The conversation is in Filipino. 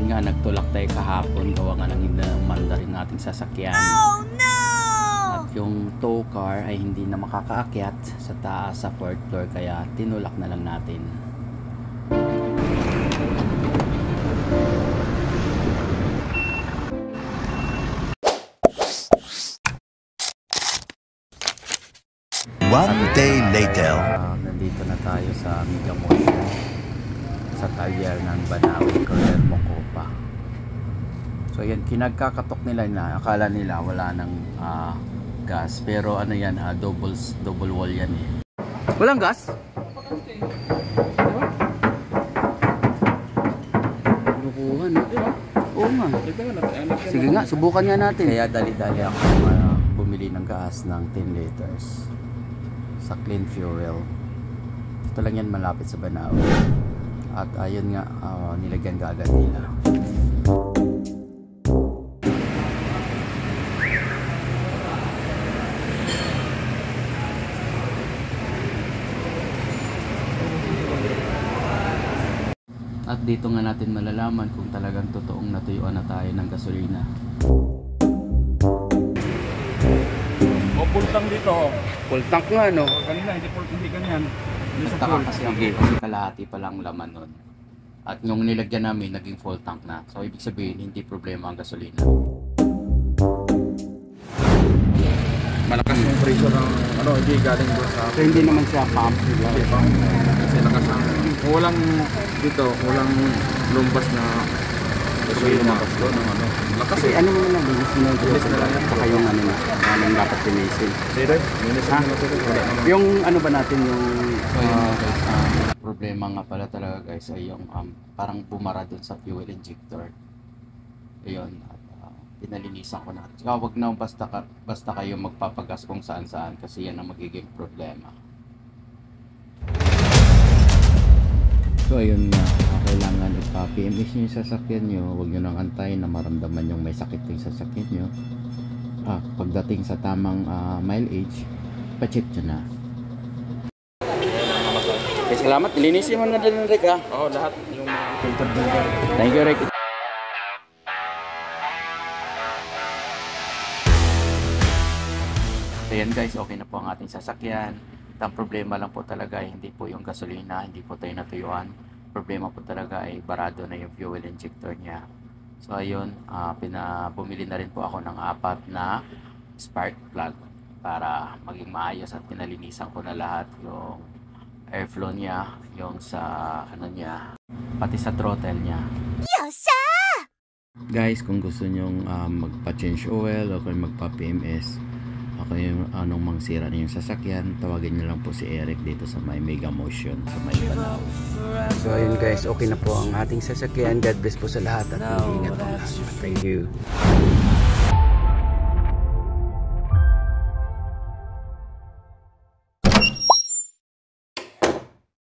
Ayun nga, nagtulak tayo kahapon, gawa nga ng hindi umanda rin ating sasakyan. Oh no! At yung tow car ay hindi na makakaakyat sa taas sa 4th floor, kaya tinulak na lang natin. One day later. Nandito na tayo sa Mega Motion sa talyer ng Banawi, Colonel Mocopa. So yan, kinagkakatok nila na akala nila wala ng gas, pero ano yan, double wall yan eh. Walang gas? Lukuha na. Oo nga. Sige nga, subukan nga natin. Kaya dali-dali ako bumili ng gas ng 10 liters sa Clean Fuel. Ito lang yan, malapit sa Banawi. At ayun nga, nilagyan agad nila. At dito nga natin malalaman kung talagang totoong natuyuan na tayo ng gasolina. Full tank dito. Full tank nga, no? Kanina, hindi ganyan. Taka kasi kasi kalahati pa lang laman nun. At yung nilagyan namin, naging full tank na. So, ibig sabihin, hindi problema ang gasolina. Malakas yung pressure ng hindi galing doon sa... So, hindi naman siya pump. Hindi pump. Kasi nakasama. Kung walang dito, walang lumbas na gasolina lumabas doon. Lakas Kasi ano mo na, bilis mo na. Saka yung ano na, anong dapat pinisin. Sir, minus na sir. Yung ano ba natin yung... problema nga pala talaga guys ay yung parang bumara dun sa fuel injector. Ayun, at pinalinisan ko na. Saka wag na basta kayo magpapagas kung saan-saan kasi yan ang magiging problema. So ayun na, kailangan ipa-PMS nyo yung sasakyan nyo. Huwag nyo nang antayin na maramdaman yung may sakit yung sasakyan nyo. Pagdating sa tamang mileage, pa-check nyo na. Okay, salamat. Ilinisin mo na din, Rick, ha? Oo, lahat yung filter dito. Thank you, Rick. So yan guys, okay na po ang ating sasakyan. Ang problema lang po talaga ay hindi po yung gasolina, hindi po tayo natuyuan. Problema po talaga ay barado na yung fuel injector niya. So ayun, bumili na rin po ako ng 4 na spark plug para maging maayos at pinalinisan ko na lahat yung airflow niya, yung sa ano niya, pati sa throttle niya. Yosha! Guys, kung gusto nyong magpa-change oil o kung magpa-PMS o kung anong mangsira na yung sasakyan, tawagin nyo lang po si Eric dito sa may Mega Motion sa may Banawi. So ayun guys, okay na po ang ating sasakyan. God bless po sa lahat at mag-ingat po lahat. Thank you.